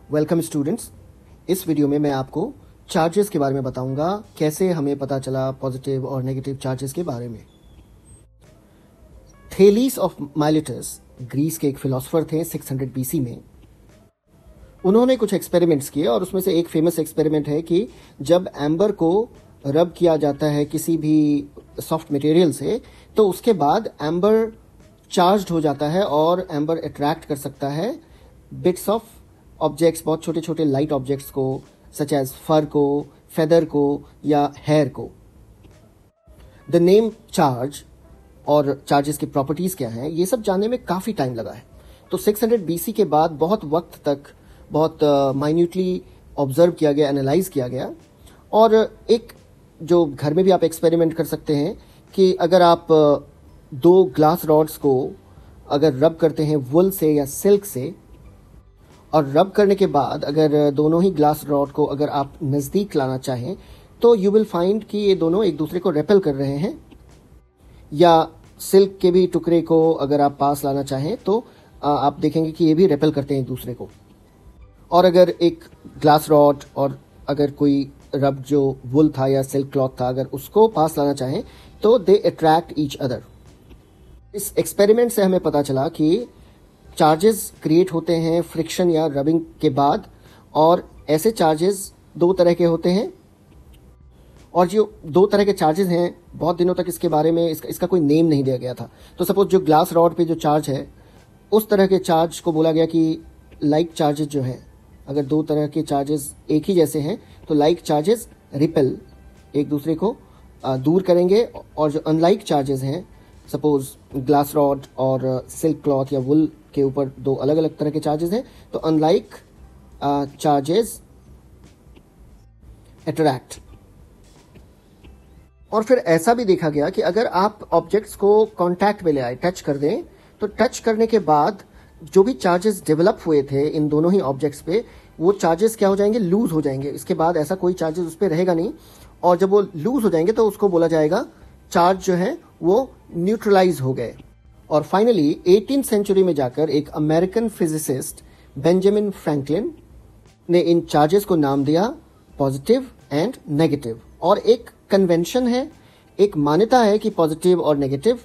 Welcome students. इस video में मैं आपको चार्जेस के बारे में बताऊंगा, कैसे हमें पता चला पॉजिटिव और नेगेटिव चार्जेस के बारे में। थेलीस ऑफ माइलेटस ग्रीस के एक फिलोसोफर थे 600 बीसी में। उन्होंने कुछ एक्सपेरिमेंट्स किए और उसमें से एक फेमस एक्सपेरिमेंट है कि जब एम्बर को रब किया जाता है किसी भी सॉफ्ट मटेरियल से, तो उसके बाद एम्बर चार्ज्ड हो जाता है और एम्बर अट्रैक्ट कर सकता है बिट्स ऑफ ऑब्जेक्ट्स, बहुत छोटे छोटे लाइट ऑब्जेक्ट्स को, सच एज फर को, फेदर को या हेयर को। द नेम चार्ज और चार्जेस की प्रॉपर्टीज क्या हैं, ये सब जानने में काफी टाइम लगा है। तो 600 बीसी के बाद बहुत वक्त तक बहुत माइन्यूटली ऑब्जर्व किया गया, एनालाइज किया गया। और एक जो घर में भी आप एक्सपेरिमेंट कर सकते हैं कि अगर आप दो ग्लास रॉड्स को अगर रब करते हैं वुल से या सिल्क से, और रब करने के बाद अगर दोनों ही ग्लास रॉड को अगर आप नज़दीक लाना चाहें, तो यू विल फाइंड कि ये दोनों एक दूसरे को रेपेल कर रहे हैं। या सिल्क के भी टुकड़े को अगर आप पास लाना चाहें तो आप देखेंगे कि ये भी रेपेल करते हैं एक दूसरे को। और अगर एक ग्लास रॉड और अगर कोई रब जो वुल था या सिल्क क्लॉथ था, अगर उसको पास लाना चाहें तो दे अट्रैक्ट ईच अदर। इस एक्सपेरिमेंट से हमें पता चला कि चार्जेस क्रिएट होते हैं फ्रिक्शन या रबिंग के बाद, और ऐसे चार्जेस दो तरह के होते हैं। और जो दो तरह के चार्जेस हैं, बहुत दिनों तक इसके बारे में इसका कोई नेम नहीं दिया गया था। तो सपोज जो ग्लास रॉड पे जो चार्ज है, उस तरह के चार्ज को बोला गया कि लाइक चार्जेस जो है, अगर दो तरह के चार्जेस एक ही जैसे हैं तो लाइक चार्जेस रिपेल, एक दूसरे को दूर करेंगे। और जो अनलाइक चार्जेस हैं, सपोज ग्लास रॉड और सिल्क क्लॉथ या वुल के ऊपर दो अलग अलग तरह के चार्जेस हैं, तो अनलाइक चार्जेस अट्रैक्ट। और फिर ऐसा भी देखा गया कि अगर आप ऑब्जेक्ट्स को कांटेक्ट में ले आए, टच कर दें, तो टच करने के बाद जो भी चार्जेस डेवलप हुए थे इन दोनों ही ऑब्जेक्ट्स पे, वो चार्जेस क्या हो जाएंगे, लूज हो जाएंगे। इसके बाद ऐसा कोई चार्जेस उस पर रहेगा नहीं, और जब वो लूज हो जाएंगे तो उसको बोला जाएगा चार्ज जो है वो न्यूट्रलाइज हो गए। और फाइनली 18th सेंचुरी में जाकर एक अमेरिकन फिजिसिस्ट बेंजामिन फ्रैंकलिन ने इन चार्जेस को नाम दिया पॉजिटिव एंड नेगेटिव। और एक कन्वेंशन है, एक मान्यता है कि पॉजिटिव और नेगेटिव,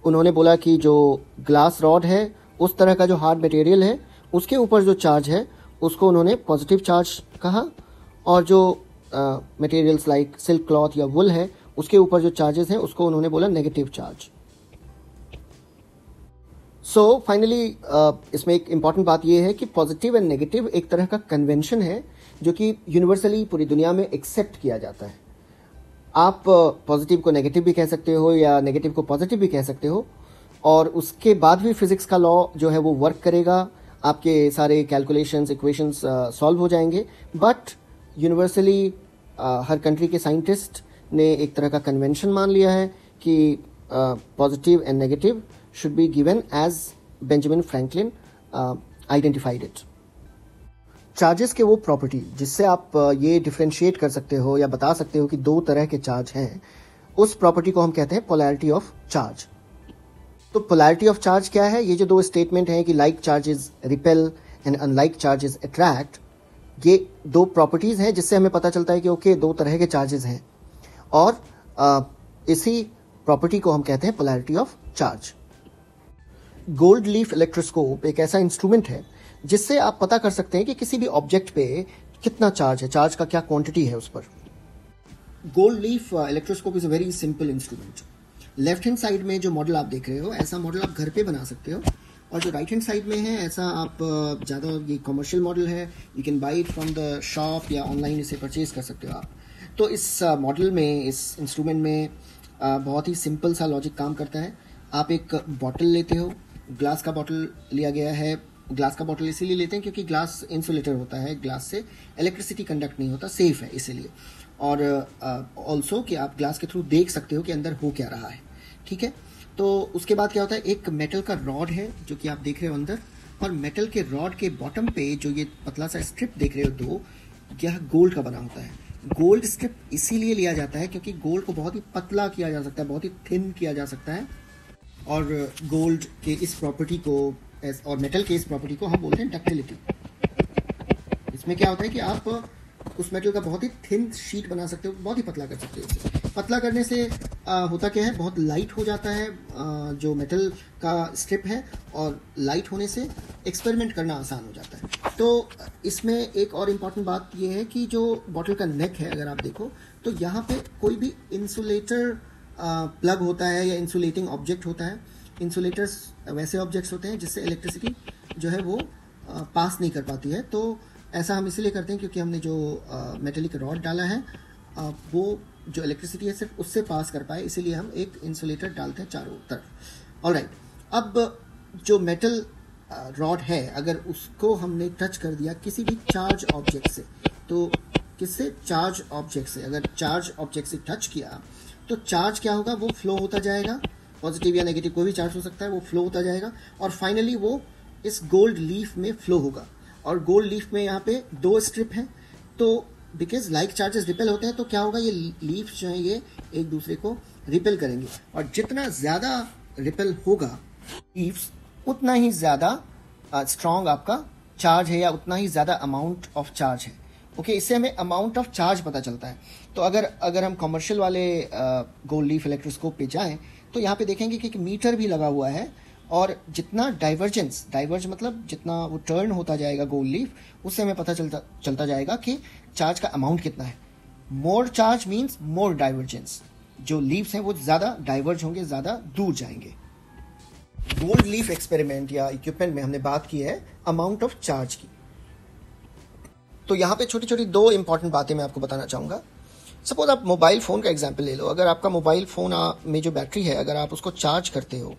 उन्होंने बोला कि जो ग्लास रॉड है, उस तरह का जो हार्ड मटेरियल है, उसके ऊपर जो चार्ज है उसको उन्होंने पॉजिटिव चार्ज कहा, और जो मटेरियल्स लाइक सिल्क क्लॉथ या वुल है, उसके ऊपर जो चार्जेस हैं उसको उन्होंने बोला नेगेटिव चार्ज। सो फाइनली इसमें एक इंपॉर्टेंट बात यह है कि पॉजिटिव एंड नेगेटिव एक तरह का कन्वेंशन है जो कि यूनिवर्सली पूरी दुनिया में एक्सेप्ट किया जाता है। आप पॉजिटिव को नेगेटिव भी कह सकते हो या नेगेटिव को पॉजिटिव भी कह सकते हो, और उसके बाद भी फिजिक्स का लॉ जो है वो वर्क करेगा, आपके सारे कैलकुलेशंस, इक्वेशंस सॉल्व हो जाएंगे। बट यूनिवर्सली हर कंट्री के साइंटिस्ट ने एक तरह का कन्वेंशन मान लिया है कि positive and negative should be given as Benjamin Franklin identified it. Charges के वो प्रॉपर्टी जिससे आप ये डिफरेंशिएट कर सकते हो या बता सकते हो कि दो तरह के चार्ज हैं, उस प्रॉपर्टी को हम कहते हैं पोलैरिटी ऑफ चार्ज। तो पोलैरिटी ऑफ चार्ज क्या है? ये जो दो स्टेटमेंट हैं कि like charges repel and unlike charges attract, ये दो प्रॉपर्टीज हैं जिससे हमें पता चलता है कि ओके, दो तरह के चार्जेस हैं, और इसी प्रॉपर्टी को हम कहते हैं polarity of charge. Gold leaf electroscope एक ऐसा इंस्ट्रूमेंट है जिससे आप पता कर सकते हैं कि किसी भी ऑब्जेक्ट पे कितना चार्ज है, चार्ज का क्या क्वांटिटी है उस पर। Gold leaf electroscope is a very simple instrument. Left hand side में जो मॉडल आप देख रहे हो, ऐसा मॉडल आप घर पे बना सकते हो, और जो राइट हैंड साइड में है, ऐसा आप ज़्यादा, ये कमर्शियल मॉडल है, you can buy it from the shop या ऑनलाइन इसे परचेज कर सकते हो आप। तो इस मॉडल में, इस इंस्ट्रूमेंट में बहुत ही सिंपल सा लॉजिक काम करता है। आप एक बॉटल लेते हो, ग्लास का बॉटल लिया गया है। ग्लास का बॉटल इसीलिए लेते हैं क्योंकि ग्लास इंसुलेटर होता है, ग्लास से इलेक्ट्रिसिटी कंडक्ट नहीं होता, सेफ है इसीलिए। और ऑल्सो कि आप ग्लास के थ्रू देख सकते हो कि अंदर हो क्या रहा है, ठीक है। तो उसके बाद क्या होता है, एक मेटल का रॉड है जो कि आप देख रहे हो अंदर, और मेटल के रॉड के बॉटम पे जो ये पतला सा स्ट्रिप देख रहे हो दो, यह गोल्ड का बना होता है। गोल्ड स्ट्रिप इसीलिए लिया जाता है क्योंकि गोल्ड को बहुत ही पतला किया जा सकता है, बहुत ही थिन किया जा सकता है, और गोल्ड के इस प्रॉपर्टी को और मेटल के इस प्रॉपर्टी को हम बोलते हैं डक्टिलिटी। इसमें क्या होता है कि आप उस मेटल का बहुत ही थिन शीट बना सकते हो, बहुत ही पतला कर सकते हो इसे। पतला करने से होता क्या है, बहुत लाइट हो जाता है जो मेटल का स्ट्रिप है, और लाइट होने से एक्सपेरिमेंट करना आसान हो जाता है। तो इसमें एक और इम्पॉर्टेंट बात यह है कि जो बॉटल का नेक है, अगर आप देखो तो यहाँ पे कोई भी इंसुलेटर प्लग होता है या इंसुलेटिंग ऑब्जेक्ट होता है। इंसुलेटर्स वैसे ऑब्जेक्ट्स होते हैं जिससे इलेक्ट्रिसिटी जो है वो पास नहीं कर पाती है। तो ऐसा हम इसलिए करते हैं क्योंकि हमने जो मेटेलिक रॉड डाला है वो जो इलेक्ट्रिसिटी है सिर्फ उससे पास कर पाए, इसीलिए हम एक इंसुलेटर डालते हैं चारों तरफ। ऑलराइट, अब जो मेटल रॉड है अगर उसको हमने टच कर दिया किसी भी चार्ज ऑब्जेक्ट से, तो किससे, चार्ज ऑब्जेक्ट से, अगर चार्ज ऑब्जेक्ट से टच किया तो चार्ज क्या होगा, वो फ्लो होता जाएगा, पॉजिटिव या नेगेटिव कोई भी चार्ज हो सकता है, वो फ्लो होता जाएगा और फाइनली वो इस गोल्ड लीफ में फ्लो होगा। और गोल्ड लीफ में यहाँ पे 2 स्ट्रिप हैं, तो बिकॉज लाइक चार्जेस रिपेल होते हैं तो क्या होगा, ये लीफ जो है ये एक दूसरे को रिपेल करेंगे, और जितना ज़्यादा रिपेल होगा लीव्स उतना ही ज़्यादा स्ट्रॉन्ग आपका चार्ज है या उतना ही ज़्यादा अमाउंट ऑफ चार्ज है। ओके, इससे हमें अमाउंट ऑफ चार्ज पता चलता है। तो अगर हम कमर्शियल वाले गोल्ड लीफ इलेक्ट्रोस्कोप पे जाएं तो यहाँ पे देखेंगे कि एक मीटर भी लगा हुआ है, और जितना डाइवर्ज मतलब जितना वो टर्न होता जाएगा गोल्ड लीफ, उससे हमें पता चलता जाएगा कि चार्ज का अमाउंट कितना है। मोर चार्ज मीन्स मोर डाइवर्जेंस, जो लीव्स हैं वो ज़्यादा डाइवर्ज होंगे, ज़्यादा दूर जाएंगे। गोल्ड लीफ एक्सपेरिमेंट या इक्विपमेंट में हमने बात की है अमाउंट ऑफ चार्ज की। तो यहाँ पे छोटी छोटी 2 इंपॉर्टेंट बातें मैं आपको बताना चाहूँगा। सपोज आप मोबाइल फ़ोन का एग्जाम्पल ले लो। अगर आपका मोबाइल फ़ोन में जो बैटरी है अगर आप उसको चार्ज करते हो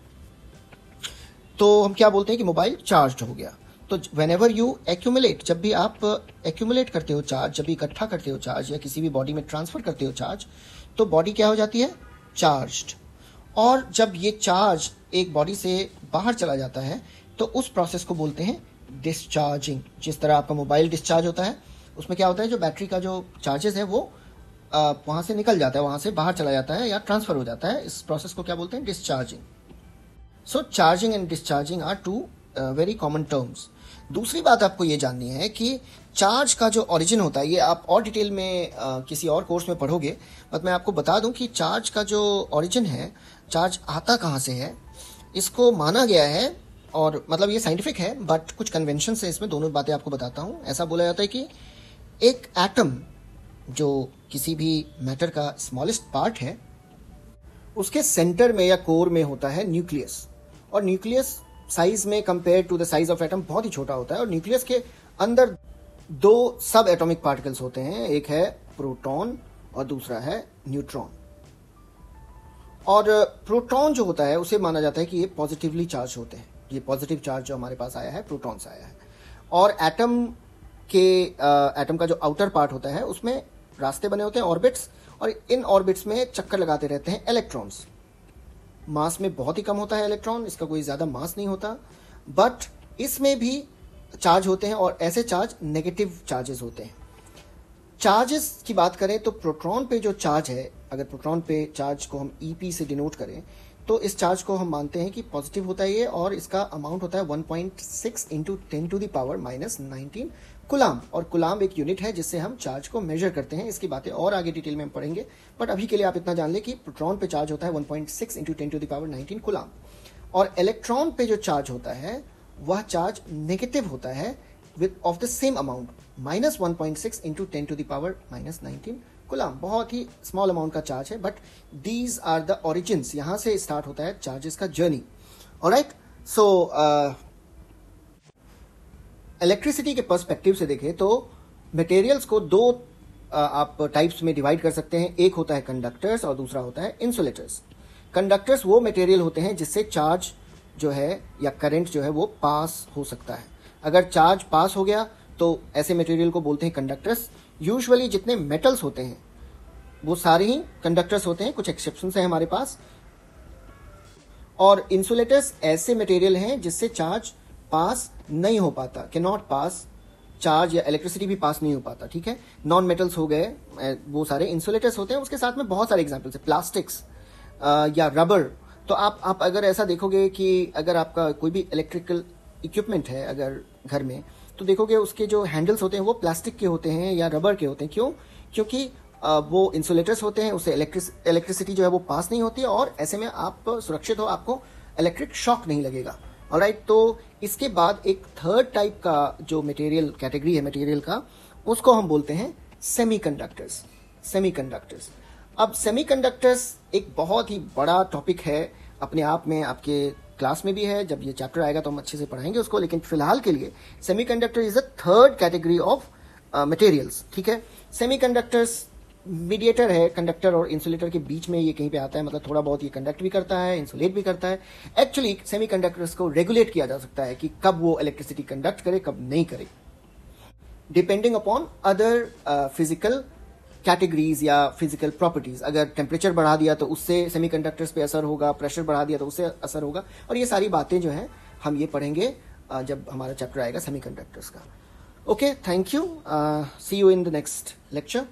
तो हम क्या बोलते हैं कि मोबाइल चार्ज हो गया। तो वेन एवर यू एक्यूमुलेट, जब भी आप एक्यूमुलेट करते हो चार्ज, जब भी इकट्ठा करते हो चार्ज या किसी भी बॉडी में ट्रांसफर करते हो चार्ज, तो बॉडी क्या हो जाती है, चार्ज्ड। और जब ये चार्ज एक बॉडी से बाहर चला जाता है तो उस प्रोसेस को बोलते हैं डिस्चार्जिंग। जिस तरह आपका मोबाइल डिस्चार्ज होता है, उसमें क्या होता है, जो बैटरी का जो चार्जेस है वो वहाँ से निकल जाता है, वहाँ से बाहर चला जाता है या ट्रांसफर हो जाता है। इस प्रोसेस को क्या बोलते हैं, discharging. So charging and discharging are 2 very common terms. दूसरी बात आपको ये जाननी है कि चार्ज का जो ओरिजिन होता है, ये आप और डिटेल में किसी और कोर्स में पढ़ोगे, बट मैं आपको बता दूं कि चार्ज का जो ओरिजिन है, चार्ज आता कहाँ से है, इसको माना गया है, और मतलब ये साइंटिफिक है बट कुछ कन्वेंशन है इसमें, दोनों बातें आपको बताता हूँ। ऐसा बोला जाता है कि एक एटम जो किसी भी मैटर का स्मॉलेस्ट पार्ट है, उसके सेंटर में या कोर में होता है न्यूक्लियस, और न्यूक्लियस साइज में compare to the size of atom बहुत ही छोटा होता है। और न्यूक्लियस के अंदर 2 सब एटॉमिक पार्टिकल्स होते हैं, एक है प्रोटॉन और दूसरा है न्यूट्रॉन। और प्रोटॉन जो होता है उसे माना जाता है कि ये पॉजिटिवली चार्ज होते हैं, ये पॉजिटिव चार्ज जो हमारे पास आया है प्रोटॉन से आया है। और एटम का जो आउटर पार्ट होता है उसमें रास्ते बने होते हैं, ऑर्बिट्स, और इन ऑर्बिट्स में चक्कर लगाते रहते हैं इलेक्ट्रॉन्स। मास में बहुत ही कम होता है इलेक्ट्रॉन, इसका कोई ज़्यादा मास नहीं होता, बट इसमें भी चार्ज होते हैं, और ऐसे चार्ज नेगेटिव चार्जेस होते हैं। चार्जेस की बात करें तो प्रोटॉन पे जो चार्ज है, अगर प्रोटॉन पे चार्ज को हम EP से डिनोट करें तो इस चार्ज को हम मानते हैं कि पॉजिटिव होता है ये, और इसका अमाउंट होता है 1.6 × 10⁻⁻19 कुलाम। और कुलाम एक यूनिट है जिससे हम चार्ज को मेजर करते हैं। इसकी बातें और आगे डिटेल में हम पढ़ेंगे, बट अभी के लिए आप इतना जान लें कि प्रोटॉन पे चार्ज होता है 1.6 × 10⁻19 कुलाम। और इलेक्ट्रॉन पे जो चार्ज होता है वह चार्ज नेगेटिव होता है with of the same amount, -1.6 × 10⁻⁻19 coulomb. बहुत ही स्मॉल अमाउंट का चार्ज है, but these are the origins, यहां से स्टार्ट होता है चार्जेस का जर्नी। ऑलराइट, सो इलेक्ट्रिसिटी के पर्सपेक्टिव से देखें तो मटेरियल्स को 2 आप टाइप्स में डिवाइड कर सकते हैं। एक होता है कंडक्टर्स और दूसरा होता है इंसुलेटर्स। कंडक्टर्स वो मटेरियल होते हैं जिससे चार्ज जो है या करंट जो है वो पास हो सकता है। अगर चार्ज पास हो गया तो ऐसे मटेरियल को बोलते हैं कंडक्टर्स। यूजुअली जितने मेटल्स होते हैं वो सारे ही कंडक्टर्स होते हैं, कुछ एक्सेप्शंस हैं हमारे पास। और इंसुलेटर्स ऐसे मटेरियल हैं जिससे चार्ज पास नहीं हो पाता, कैन नॉट पास चार्ज, या इलेक्ट्रिसिटी भी पास नहीं हो पाता। ठीक है, नॉन मेटल्स हो गए, वो सारे इंसुलेटर्स होते हैं। उसके साथ में बहुत सारे एग्जांपल्स है, प्लास्टिक्स या रबर। तो आप अगर ऐसा देखोगे कि अगर आपका कोई भी इलेक्ट्रिकल इक्विपमेंट है अगर घर में, तो देखोगे उसके जो हैंडल्स होते हैं वो प्लास्टिक के होते हैं या रबर के होते हैं। क्यों? क्योंकि वो इंसुलेटर्स होते हैं, उससे इलेक्ट्रिसिटी जो है वो पास नहीं होती है और ऐसे में आप सुरक्षित हो, आपको इलेक्ट्रिक शॉक नहीं लगेगा। ऑलराइट, तो इसके बाद एक थर्ड टाइप का जो मटेरियल कैटेगरी है मटेरियल का, उसको हम बोलते हैं सेमीकंडक्टर्स। सेमीकंडक्टर्स, अब सेमीकंडक्टर्स एक बहुत ही बड़ा टॉपिक है अपने आप में, आपके क्लास में भी है, जब ये चैप्टर आएगा तो हम अच्छे से पढ़ाएंगे उसको, लेकिन फिलहाल के लिए semiconductor is a third category of materials. ठीक है, सेमीकंडक्टर्स मीडिएटर है, कंडक्टर और इंसुलेटर के बीच में ये कहीं पे आता है, मतलब थोड़ा बहुत ये कंडक्ट भी करता है, इंसुलेट भी करता है। एक्चुअली सेमीकंडक्टर्स को रेगुलेट किया जा सकता है कि कब वो इलेक्ट्रिसिटी कंडक्ट करे, कब नहीं करे, depending upon other physical categories या फिजिकल प्रॉपर्टीज। अगर टेम्परेचर बढ़ा दिया तो उससे सेमीकंडक्टर्स पे असर होगा, प्रेशर बढ़ा दिया तो उससे असर होगा, और ये सारी बातें जो हैं हम ये पढ़ेंगे जब हमारा चैप्टर आएगा सेमीकंडक्टर्स का। Okay, thank you, see you in the next lecture.